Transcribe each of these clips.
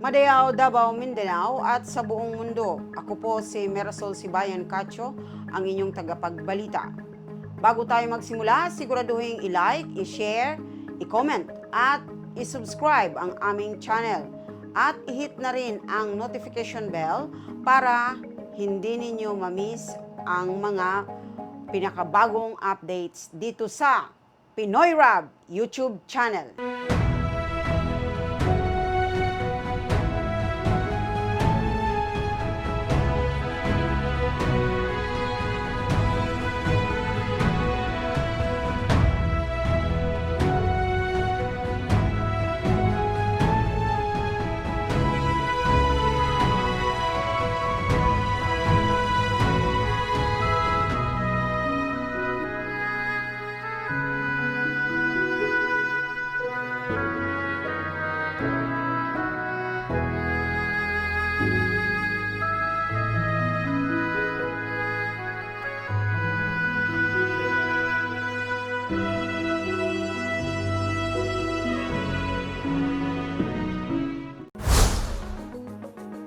Madayao, Davao, Mindanao at sa buong mundo. Ako po si Merasol Sibayan Cacho, ang inyong tagapagbalita. Bago tayo magsimula, siguraduhin i-like, i-share, i-comment at i-subscribe ang aming channel. At i-hit na rin ang notification bell para hindi ninyo ma-miss ang mga pinakabagong updates dito sa Pinoy Rab YouTube channel.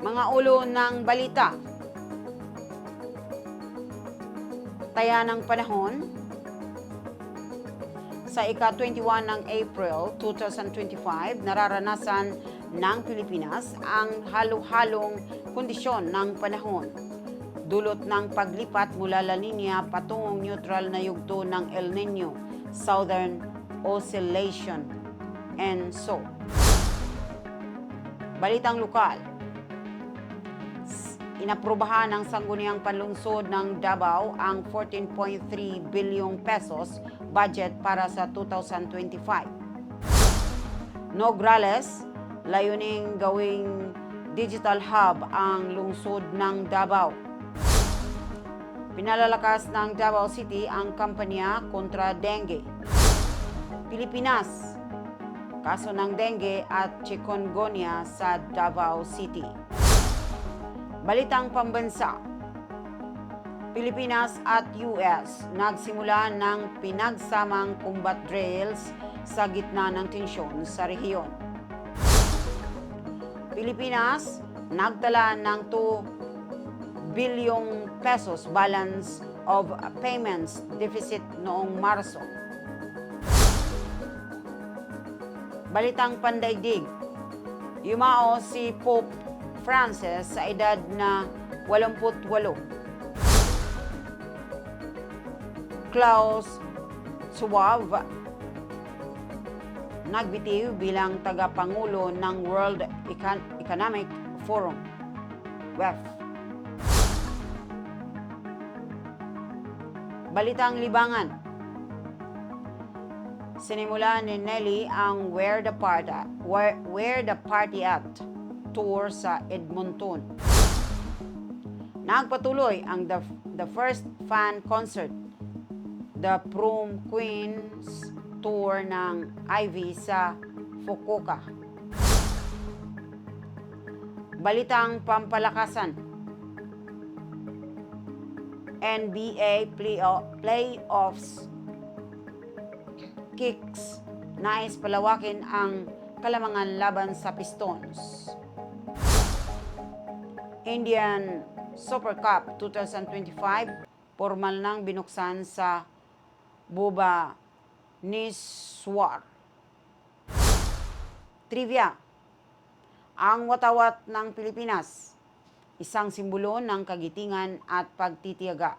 Mga ulo ng balita. Taya ng panahon. Sa ika-21 ng April 2025, nararanasan ng Pilipinas ang halo-halong kondisyon ng panahon. Dulot ng paglipat mula La Nina patungong neutral na yugto ng El Nino, Southern Oscillation, ENSO. Balitang lokal. Inaprubahan ng Sangguniang Panlungsod ng Davao ang 14.3 bilyong pesos budget para sa 2025. Nograles, layuning gawing digital hub ang lungsod ng Davao. Pinalalakas ng Davao City ang kampanya kontra dengue. Pilipinas, kaso ng dengue at chikungunya sa Davao City. Balitang pambansa. Pilipinas at US nagsimula ng pinagsamang combat drills sa gitna ng tensyon sa rehiyon. Pilipinas nagtala ng 2 bilyong pesos balance of payments deficit noong Marso. Balitang pandaigdig. Yumao si Pope Francis sa edad na 88. Klaus Schwab nagbitiw bilang tagapangulo ng World Economic Forum, WEF. Balitang libangan. Sinimula ni Nelly ang Where the Party At tour sa Edmonton. Nagpatuloy ang the first fan concert, the Prom Queens tour ng Ivy sa Fukuoka. Balitang pampalakasan. NBA playoffs Kicks nais palawakin ang kalamangan laban sa Pistons. Indian Super Cup 2025, formal nang binuksan sa Bhubaneswar. Trivia. Ang watawat ng Pilipinas, isang simbolo ng kagitingan at pagtitiyaga.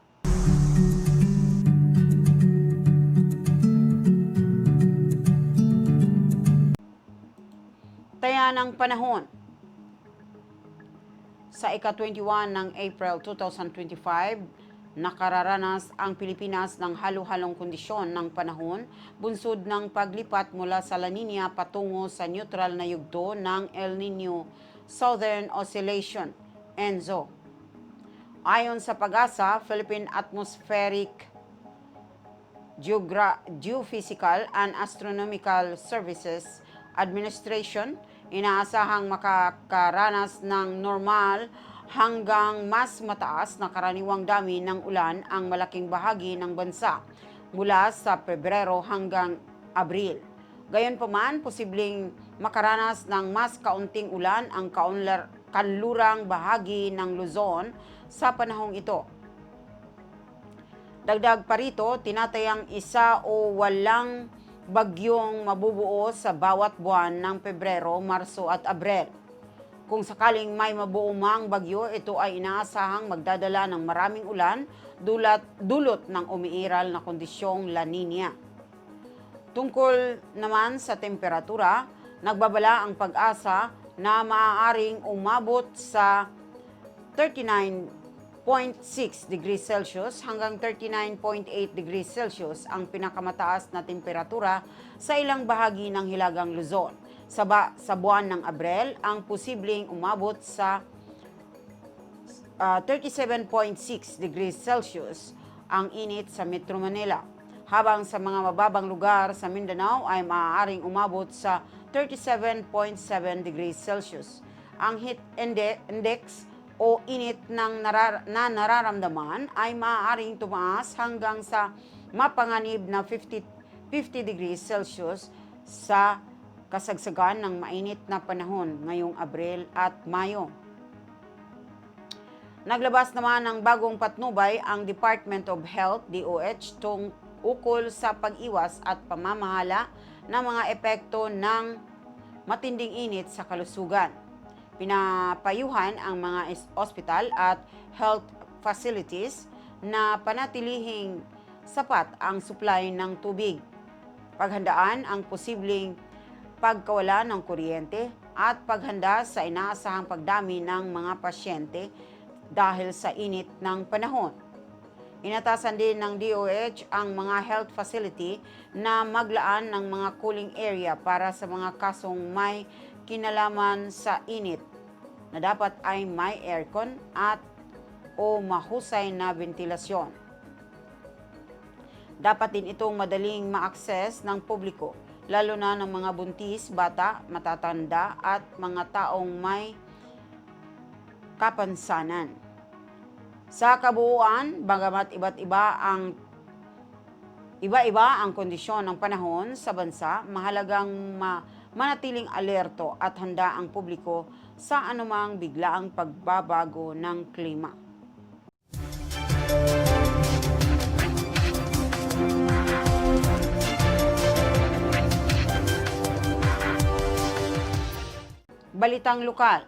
Taya ng panahon. Sa ika-21 ng April 2025, nakararanas ang Pilipinas ng halo-halong kondisyon ng panahon, bunsod ng paglipat mula sa La Nina patungo sa neutral na yugto ng El Nino, Southern Oscillation, ENSO. Ayon sa Pag-asa, Philippine Atmospheric Geophysical and Astronomical Services Administration, inaasahang makakaranas ng normal hanggang mas mataas na karaniwang dami ng ulan ang malaking bahagi ng bansa mula sa Pebrero hanggang Abril. Gayunpaman, posibleng makaranas ng mas kaunting ulan ang kanlurang bahagi ng Luzon sa panahong ito. Dagdag pa rito, tinatayang isa o walang bagyong mabubuo sa bawat buwan ng Pebrero, Marso at Abril. Kung sakaling may mabuo mang bagyo, ito ay inaasahang magdadala ng maraming ulan dulot ng umiiral na kondisyong La Nina. Tungkol naman sa temperatura, nagbabala ang Pag-asa na maaaring umabot sa 39.6 degrees Celsius hanggang 39.8 degrees Celsius ang pinakamataas na temperatura sa ilang bahagi ng Hilagang Luzon. Sa buwan ng Abril, ang posibleng umabot sa 37.6 degrees Celsius ang init sa Metro Manila, habang sa mga mababang lugar sa Mindanao ay maaaring umabot sa 37.7 degrees Celsius. Ang heat index o init na nararamdaman ay maaaring tumaas hanggang sa mapanganib na 50 degrees Celsius sa kasagsagan ng mainit na panahon ngayong Abril at Mayo. Naglabas naman ng bagong patnubay ang Department of Health, DOH, ukol sa pag-iwas at pamamahala ng mga epekto ng matinding init sa kalusugan. Pinapayuhan ang mga ospital at health facilities na panatilihing sapat ang supply ng tubig, paghandaan ang posibleng pagkawala ng kuryente at paghanda sa inaasahang pagdami ng mga pasyente dahil sa init ng panahon. Inatasan din ng DOH ang mga health facility na maglaan ng mga cooling area para sa mga kasong may kinalaman sa init na dapat ay may aircon at o mahusay na ventilasyon. Dapat din itong madaling ma-access ng publiko, lalo na ng mga buntis, bata, matatanda at mga taong may kapansanan. Sa kabuuan, bagamat iba-iba ang kondisyon ng panahon sa bansa, mahalagang manatiling alerto at handa ang publiko sa anumang biglaang pagbabago ng klima. Balitang lokal.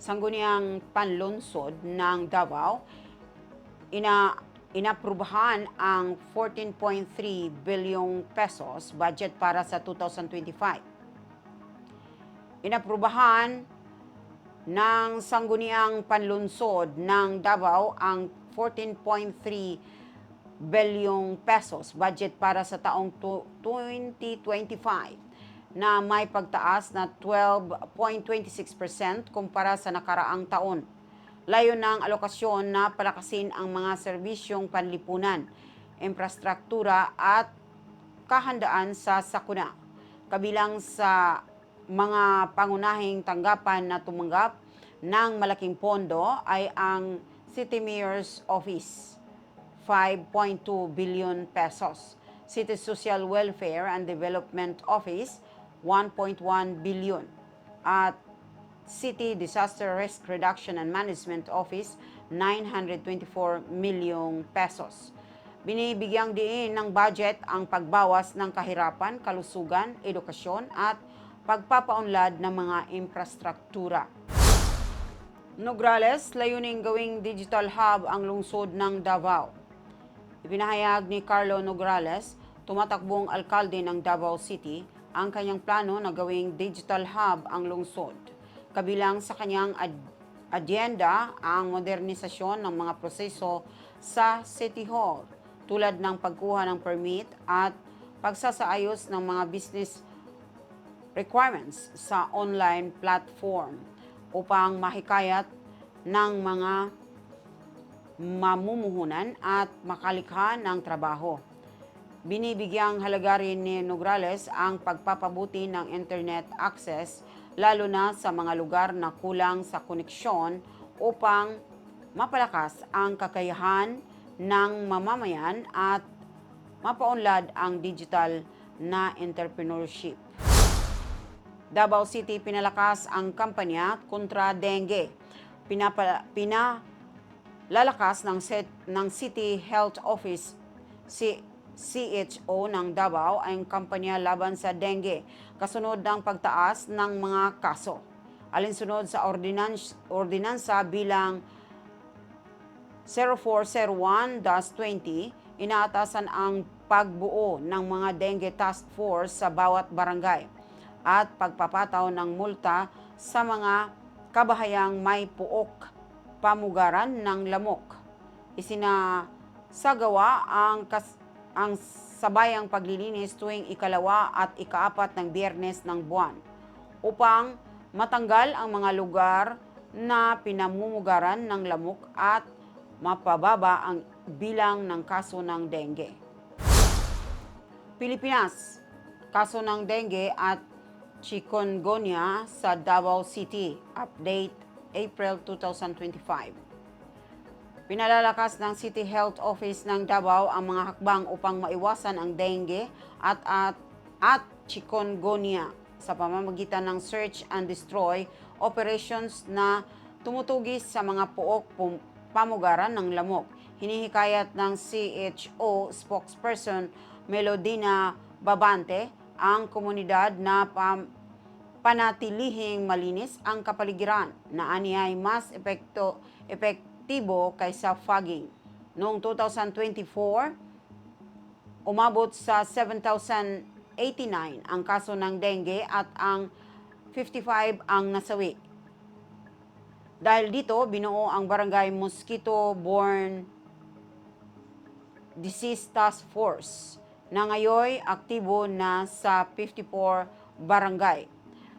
Sangguniang Panlunsod ng Davao, inaprubahan ang 14.3 bilyong pesos budget para sa 2025. Inaprubahan ng Sangguniang Panlunsod ng Davao ang 14.3 bilyong pesos budget para sa taong 2025 na may pagtaas na 12.26% kumpara sa nakaraang taon. Layon ng alokasyon na palakasin ang mga serbisyong panlipunan, infrastruktura at kahandaan sa sakuna. Kabilang sa mga pangunahing tanggapan na tumanggap ng malaking pondo ay ang City Mayor's Office, 5.2 billion pesos. City Social Welfare and Development Office, 1.1 billion. At City Disaster Risk Reduction and Management Office, 924 milyong pesos. Binibigyang diin ng budget ang pagbawas ng kahirapan, kalusugan, edukasyon at pagpapaunlad ng mga infrastruktura. Nograles, layuning gawing digital hub ang lungsod ng Davao. Ipinahayag ni Carlo Nograles, tumatakbong alkalde ng Davao City, ang kanyang plano na gawing digital hub ang lungsod. Kabilang sa kanyang agenda ang modernisasyon ng mga proseso sa City Hall, tulad ng pagkuha ng permit at pagsasaayos ng mga business requirements sa online platform upang mahikayat ng mga mamumuhunan at makalikha ng trabaho. Binibigyang halaga rin ni Nograles ang pagpapabuti ng internet access lalo na sa mga lugar na kulang sa koneksyon upang mapalakas ang kakayahan ng mamamayan at mapaunlad ang digital na entrepreneurship. Davao City pinalakas ang kampanya kontra dengue. Pinalalakas ng City Health Office CHO ng Davao ang kampanya laban sa dengue kasunod ng pagtaas ng mga kaso. Alinsunod sa ordinansa bilang 0401-20, inaatasan ang pagbuo ng mga dengue task force sa bawat barangay at pagpapataw ng multa sa mga kabahayang may puok pamugaran ng lamok. Isinasagawa ang sabayang paglilinis tuwing ikalawa at ikaapat ng Biyernes ng buwan upang matanggal ang mga lugar na pinamumugaran ng lamok at mapababa ang bilang ng kaso ng dengue. Pilipinas, kaso ng dengue at chikungunya sa Davao City. Update April 2025. Pinalalakas ng City Health Office ng Davao ang mga hakbang upang maiwasan ang dengue at chikungunya sa pamamagitan ng search and destroy operations na tumutugis sa mga puok pamugaran ng lamok. Hinihikayat ng CHO spokesperson Melodina Babante ang komunidad na panatilihing malinis ang kapaligiran na aniyay mas epektibo kaysa fogging. Noong 2024, umabot sa 7,089 ang kaso ng dengue at ang 55 ang nasawi. Dahil dito, binuo ang Barangay Mosquito-Borne Disease Task Force na ngayon aktibo na sa 54 barangay.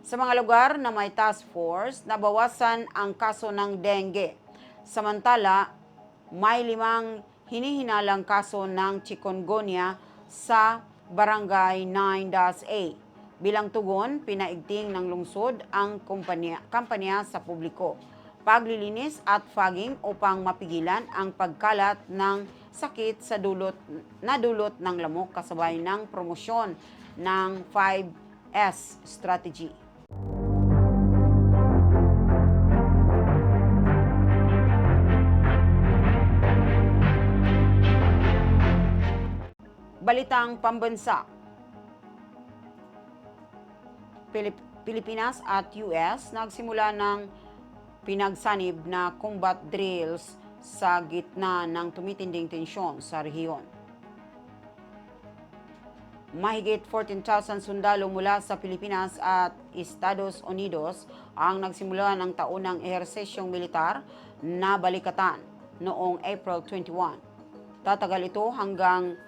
Sa mga lugar na may task force, nabawasan ang kaso ng dengue. Samantala, may 5 hinihinalang kaso ng chikungunya sa Barangay 9-A. Bilang tugon, pinaigting ng lungsod ang kampanya sa publiko, paglilinis at fogging upang mapigilan ang pagkalat ng sakit sa dulot ng lamok kasabay ng promosyon ng 5S strategy. Balitang pambansa. Pilipinas at US nagsimula ng pinagsanib na combat drills sa gitna ng tumitinding tensyon sa rehiyon. Mahigit 14,000 sundalo mula sa Pilipinas at Estados Unidos ang nagsimula ng taunang ehersesyong militar na balikatan noong April 21. Tatagal ito hanggang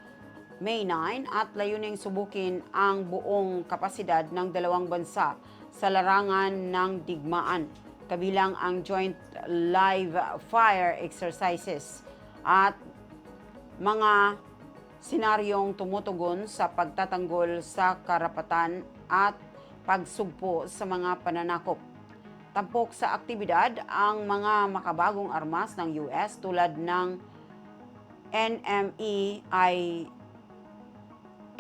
May 9 at layuning subukin ang buong kapasidad ng dalawang bansa sa larangan ng digmaan, kabilang ang joint live fire exercises at mga senaryong tumutugon sa pagtatanggol sa karapatan at pagsugpo sa mga pananakop. Tampok sa aktibidad ang mga makabagong armas ng US tulad ng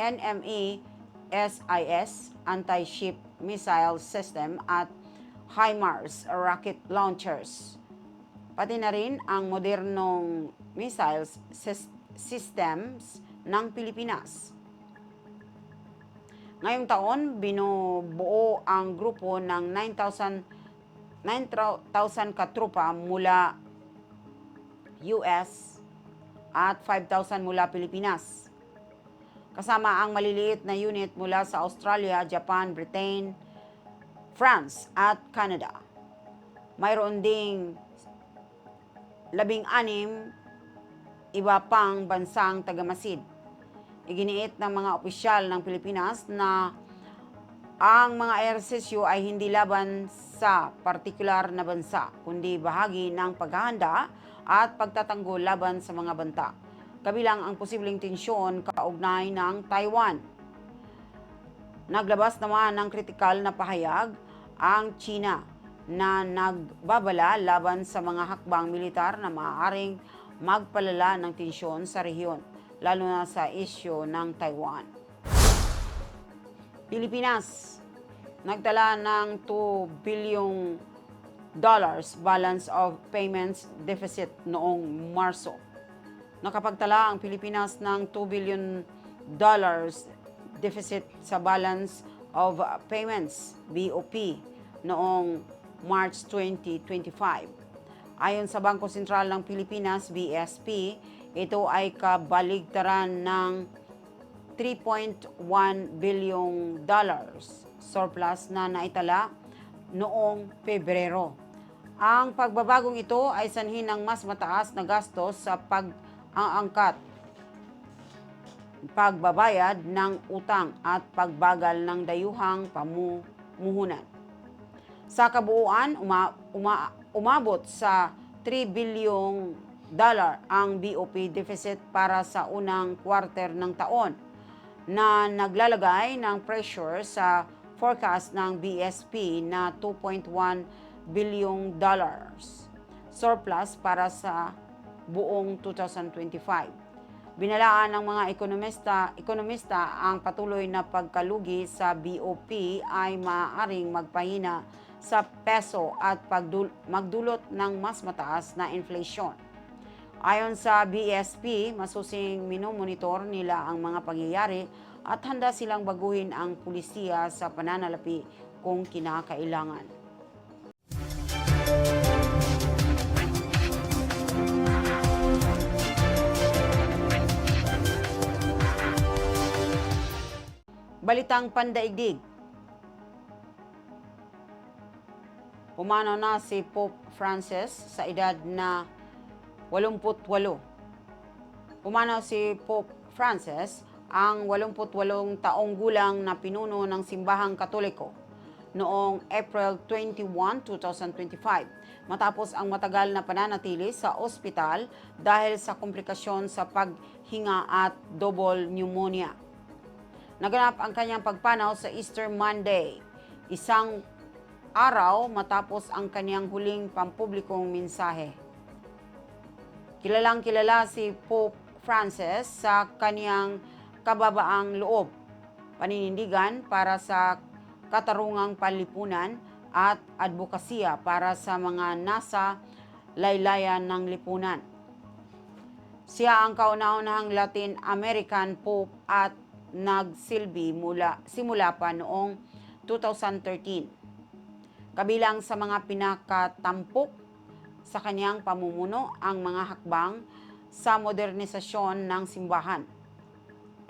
NME-SIS anti-ship missile system at HIMARS rocket launchers. Pati na rin ang modernong missiles systems ng Pilipinas. Ngayong taon, binubuo ang grupo ng 9,000 katropa mula US at 5,000 mula Pilipinas. Kasama ang maliliit na unit mula sa Australia, Japan, Britain, France at Canada. Mayroon ding 16 iba pang bansang tagamasid. Iginiit ng mga opisyal ng Pilipinas na ang mga ehersisyo ay hindi laban sa partikular na bansa, kundi bahagi ng paghahanda at pagtatanggol laban sa mga banta, kabilang ang posibleng tensyon kaugnay ng Taiwan. Naglabas naman ng kritikal na pahayag ang China na nagbabala laban sa mga hakbang militar na maaaring magpalala ng tensyon sa rehiyon, lalo na sa isyu ng Taiwan. Pilipinas, nagtala ng $2 billion balance of payments deficit noong Marso. Nakapagtala ang Pilipinas ng $2 billion deficit sa balance of payments BOP noong March 2025. Ayon sa Bangko Sentral ng Pilipinas, BSP, ito ay kabaligtaran ng $3.1 billion surplus na naitala noong Pebrero. Ang pagbabagong ito ay sanhi ng mas mataas na gastos sa pag-aangkat, pagbabayad ng utang at pagbagal ng dayuhang pamumuhunan. Sa kabuuan, umabot sa $3 billion ang BOP deficit para sa unang quarter ng taon, na naglalagay ng pressure sa forecast ng BSP na $2.1 billion surplus para sa buong 2025. Binalaan ng mga ekonomista ang patuloy na pagkalugi sa BOP ay maaaring magpahina sa peso at magdulot ng mas mataas na inflation. Ayon sa BSP, masusing minomonitor nila ang mga pangyayari at handa silang baguhin ang pulisiya sa pananalapi kung kinakailangan. Balitang pandaigdig. Pumanaw na si Pope Francis sa edad na 88. Pumanaw si Pope Francis, ang 88 taong gulang na pinuno ng Simbahang Katoliko noong April 21, 2025, matapos ang matagal na pananatili sa ospital dahil sa komplikasyon sa paghinga at double pneumonia. Naganap ang kanyang pagpanaw sa Easter Monday, isang araw matapos ang kanyang huling pampublikong mensahe. Kilalang-kilala si Pope Francis sa kaniyang kababaang loob, paninindigan para sa katarungang panlipunan at advokasya para sa mga nasa laylayan ng lipunan. Siya ang kauna-unahang Latin American Pope at nagsilbi simula pa noong 2013. Kabilang sa mga pinakatampok sa kanyang pamumuno ang mga hakbang sa modernisasyon ng simbahan,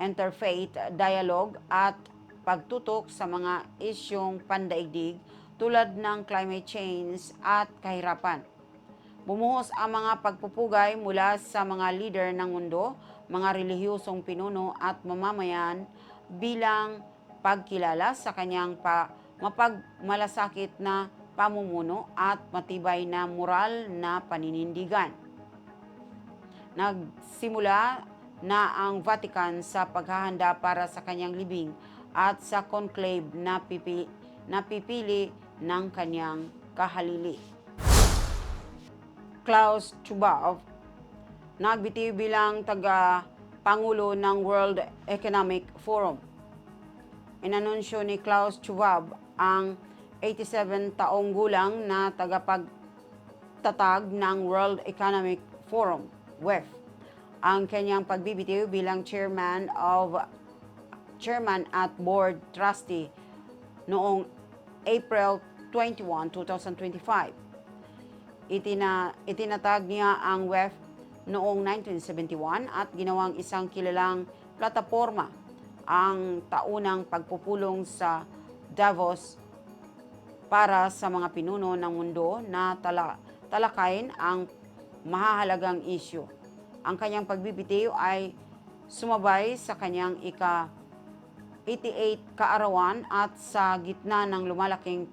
interfaith dialogue at pagtutok sa mga isyong pandaigdig tulad ng climate change at kahirapan. Bumuhos ang mga pagpupugay mula sa mga leader ng mundo, mga relihiyosong pinuno at mamamayan bilang pagkilala sa kanyang mapagmalasakit na pamumuno at matibay na moral na paninindigan. Nagsimula na ang Vatican sa paghahanda para sa kanyang libing at sa conclave na pipili ng kanyang kahalili. Klaus Schwab, nagbitiw bilang taga-pangulo ng World Economic Forum. Inanunsyo ni Klaus Schwab, ang 87 taong gulang na tagapagtatag ng World Economic Forum, WEF, ang kanyang pagbibitiw bilang chairman at board trustee noong April 21, 2025. Itinatag niya ang WEF noong 1971 at ginawang isang kilalang plataporma ang taunang pagpupulong sa Davos para sa mga pinuno ng mundo na talakayin ang mahahalagang isyu. Ang kanyang pagbibitiw ay sumabay sa kanyang ika-88 kaarawan at sa gitna ng lumalaking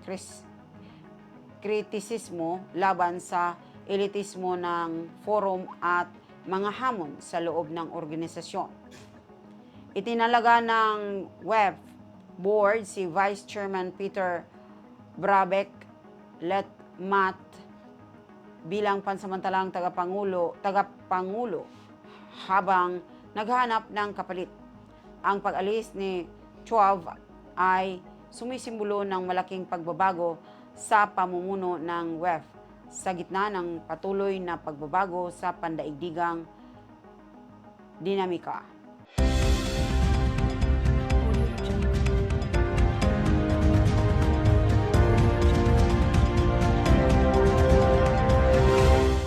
kritisismo laban sa elitismo ng forum at mga hamon sa loob ng organisasyon. Itinalaga ng WEF board si Vice Chairman Peter Brabeck Letmat bilang pansamantalang tagapangulo habang naghahanap ng kapalit. Ang pag-alis ni Schwab ay sumisimbolo ng malaking pagbabago sa pamumuno ng WEF sa gitna ng patuloy na pagbabago sa pandaigdigang dinamika.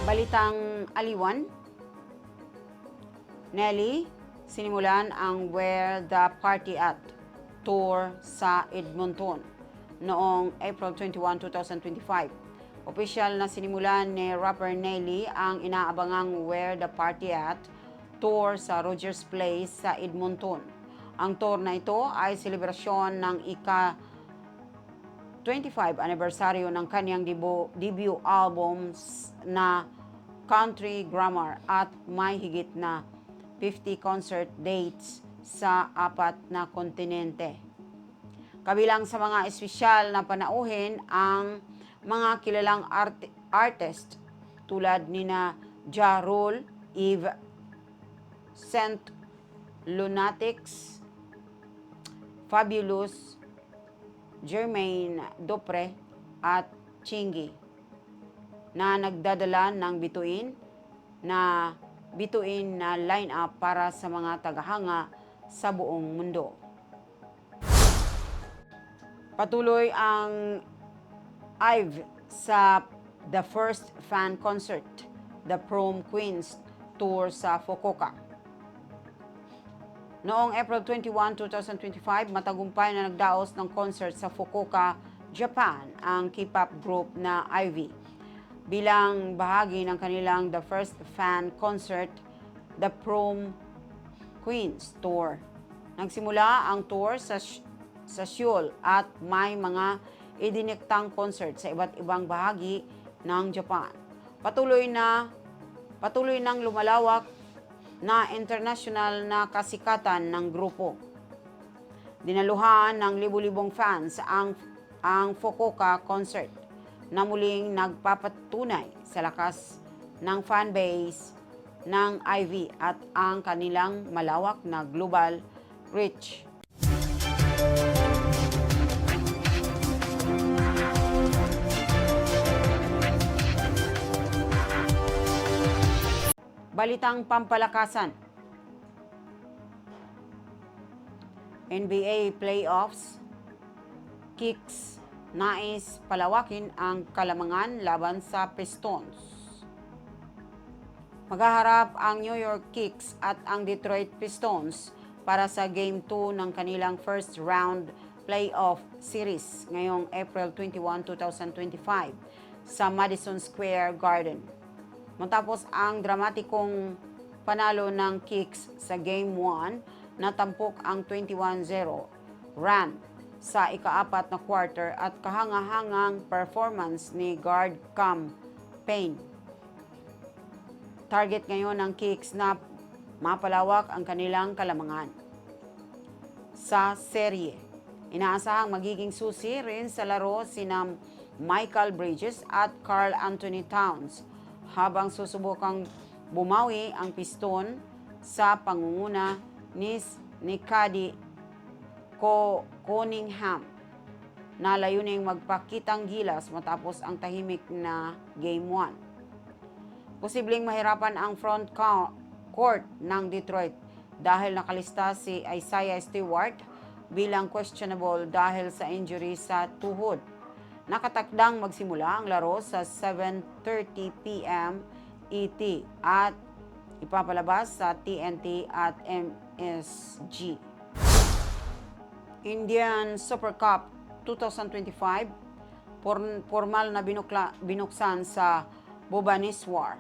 Balitang aliwan, Nelly, sinimulan ang Where the Party At tour sa Edmonton noong April 21, 2025. Opisyal na sinimulan ni rapper Nelly ang inaabangang Where the Party At tour sa Rogers Place sa Edmonton. Ang tour na ito ay selebrasyon ng ika-25 anibersaryo ng kanyang debut album na Country Grammar at may higit na 50 concert dates sa 4 na kontinente. Kabilang sa mga espesyal na panauhin ang mga kilalang artist tulad nina Ja Rule, Eve Saint Lunatics, Fabulous, Jermaine Dupre at Chingy na nagdadala ng bituin na line-up para sa mga tagahanga sa buong mundo. Patuloy ang IVE sa The First Fan Concert, The Prom Queens Tour sa Fukuoka. Noong April 21, 2025, matagumpay na nagdaos ng concert sa Fukuoka, Japan ang K-pop group na IVE. Bilang bahagi ng kanilang The First Fan Concert, The Prom Queens Tour. Nagsimula ang tour sa Seoul at may mga idiniktang concert sa iba't ibang bahagi ng Japan. Patuloy nang lumalawak na international na kasikatan ng grupo. Dinaluhan ng libu-libong fans ang Fukuoka concert na muling nagpapatunay sa lakas ng fanbase ng IVE at ang kanilang malawak na global reach. Balitang pampalakasan. NBA playoffs, Kicks nais palawakin ang kalamangan laban sa Pistons. Maghaharap ang New York Knicks at ang Detroit Pistons para sa Game 2 ng kanilang first round playoff series ngayong April 21, 2025 sa Madison Square Garden. Matapos ang dramatikong panalo ng Knicks sa Game 1, natampok ang 21-0 run sa ika-4 na quarter at kahanga-hangang performance ni guard Cam Payne. Target ngayon ng Knicks na mapalawak ang kanilang kalamangan sa serye. Inaasahang magiging susi rin sa laro sina Michael Bridges at Karl Anthony Towns habang susubukang bumawi ang Piston sa pangunguna ni Cady Cunningham na layuning magpakitang gilas matapos ang tahimik na Game 1. Posibleng mahirapan ang front court ng Detroit dahil nakalista si Isaiah Stewart bilang questionable dahil sa injury sa tuhod. Nakatakdang magsimula ang laro sa 7:30 p.m. ET at ipapalabas sa TNT at MSG. Indian Super Cup 2025, formal na binuksan sa Bhubaneswar.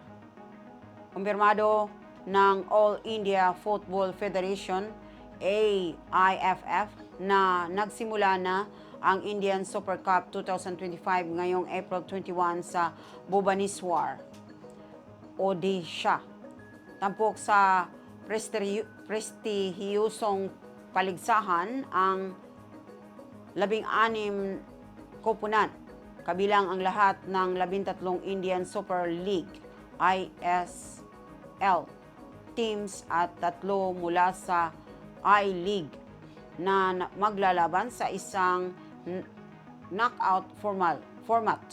Kumpirmado ng All India Football Federation, AIFF, na nagsimula na ang Indian Super Cup 2025 ngayong April 21 sa Bhubaneswar, Odisha. Tampok sa prestihiyosong paligsahan ang 16 koponan, kabilang ang lahat ng 13 Indian Super League ISL teams at 3 mula sa I-League na maglalaban sa isang knockout format.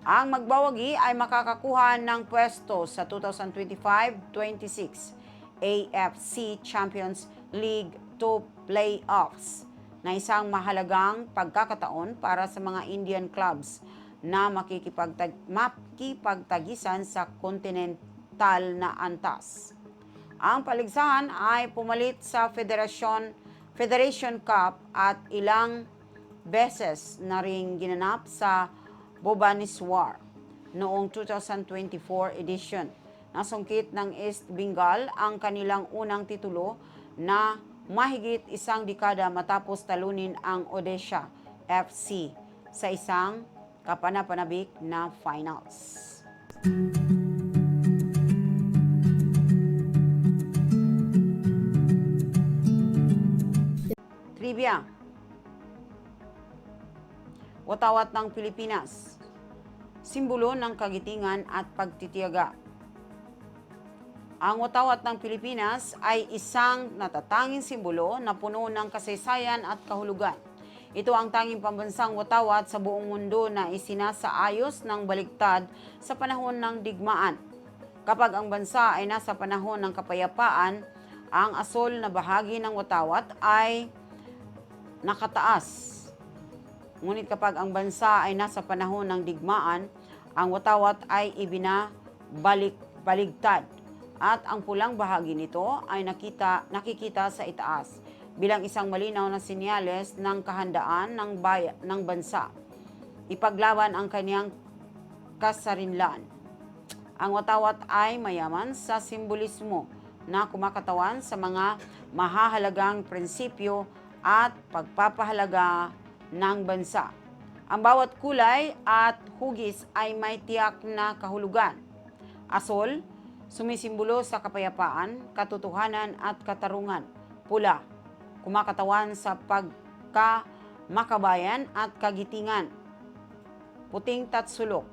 Ang magbawagi ay makakakuha ng pwesto sa 2025-26 AFC Champions League 2 playoffs na isang mahalagang pagkakataon para sa mga Indian clubs na makikipagtagisan sa kontinental na antas. Ang paligsahan ay pumalit sa Federation Cup at ilang beses na ring ginanap sa Bhubaneswar noong 2024 edition. Nasungkit ng East Bengal ang kanilang unang titulo na mahigit isang dekada matapos talunin ang Odisha FC sa isang kapanapanabik na finals. Trivia. Watawat ng Pilipinas. Simbolo ng kagitingan at pagtitiyaga. Ang watawat ng Pilipinas ay isang natatanging simbolo na puno ng kasaysayan at kahulugan. Ito ang tanging pambansang watawat sa buong mundo na isinasaayos ng baliktad sa panahon ng digmaan. Kapag ang bansa ay nasa panahon ng kapayapaan, ang asol na bahagi ng watawat ay nakataas. Ngunit kapag ang bansa ay nasa panahon ng digmaan, ang watawat ay ibinabaligtad at ang pulang bahagi nito ay nakikita sa itaas bilang isang malinaw na senyales ng kahandaan ng bansa. Ipaglaban ang kanyang kasarinlan. Ang watawat ay mayaman sa simbolismo na kumakatawan sa mga mahahalagang prinsipyo at pagpapahalaga ng bansa. Ang bawat kulay at hugis ay may tiyak na kahulugan. Asol, sumisimbolo sa kapayapaan, katotohanan at katarungan. Pula, kumakatawan sa pagkamakabayan at kagitingan. Puting tatsulok,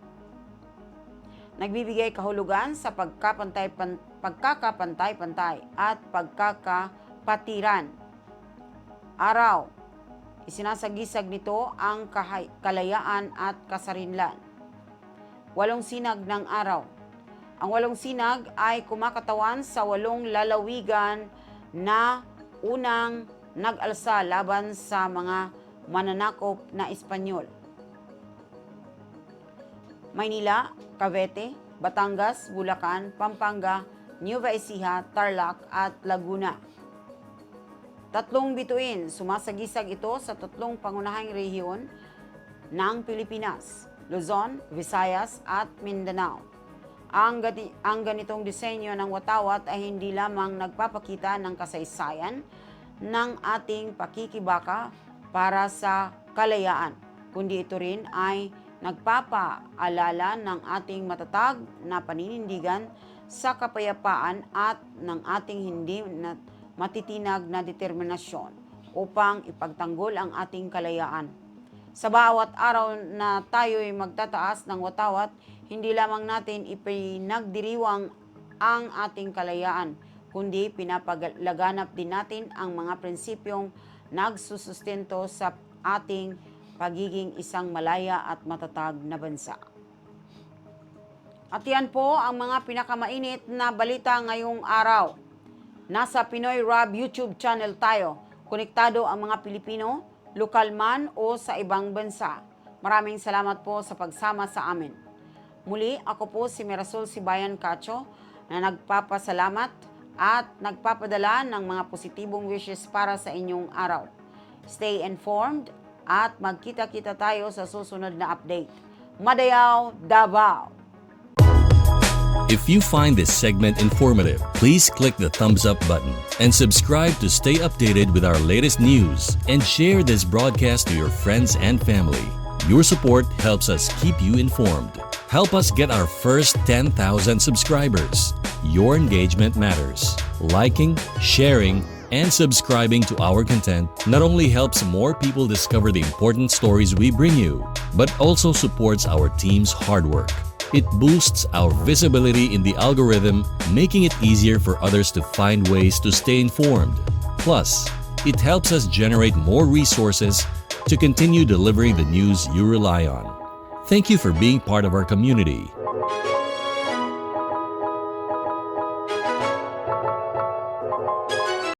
nagbibigay kahulugan sa pagkakapantay-pantay at pagkakapatiran. Araw, isinasagisag nito ang kalayaan at kasarinlan. Walong sinag ng araw. Ang walong sinag ay kumakatawan sa walong lalawigan na unang nag-alsa laban sa mga mananakop na Espanyol. Maynila, Cavite, Batangas, Bulacan, Pampanga, Nueva Ecija, Tarlac at Laguna. Tatlong bituin, sumasagisag ito sa tatlong pangunahing rehiyon ng Pilipinas, Luzon, Visayas at Mindanao. Ang ganitong disenyo ng watawat ay hindi lamang nagpapakita ng kasaysayan ng ating pakikibaka para sa kalayaan, kundi ito rin ay nagpapaalala ng ating matatag na paninindigan sa kapayapaan at ng ating hindi matitinag na determinasyon upang ipagtanggol ang ating kalayaan. Sa bawat araw na tayo'y magtataas ng watawat, hindi lamang natin ipinagdiriwang ang ating kalayaan, kundi pinapalaganap din natin ang mga prinsipyong nagsusustento sa ating pagiging isang malaya at matatag na bansa. At yan po ang mga pinakamainit na balita ngayong araw. Nasa Pinoy Rob YouTube channel tayo. Konektado ang mga Pilipino, lokal man o sa ibang bansa. Maraming salamat po sa pagsama sa amin. Muli, ako po si Mirasol Sibayan Cacho na nagpapasalamat at nagpapadala ng mga positibong wishes para sa inyong araw. Stay informed at magkita-kita tayo sa susunod na update. Madayaw, Davao! If you find this segment informative, please click the thumbs up button and subscribe to stay updated with our latest news and share this broadcast to your friends and family. Your support helps us keep you informed. Help us get our first 10,000 subscribers. Your engagement matters. Liking, sharing, and subscribing to our content not only helps more people discover the important stories we bring you, but also supports our team's hard work. It boosts our visibility in the algorithm, making it easier for others to find ways to stay informed. Plus, It helps us generate more resources to continue delivering the news you rely on. Thank you for being part of our community.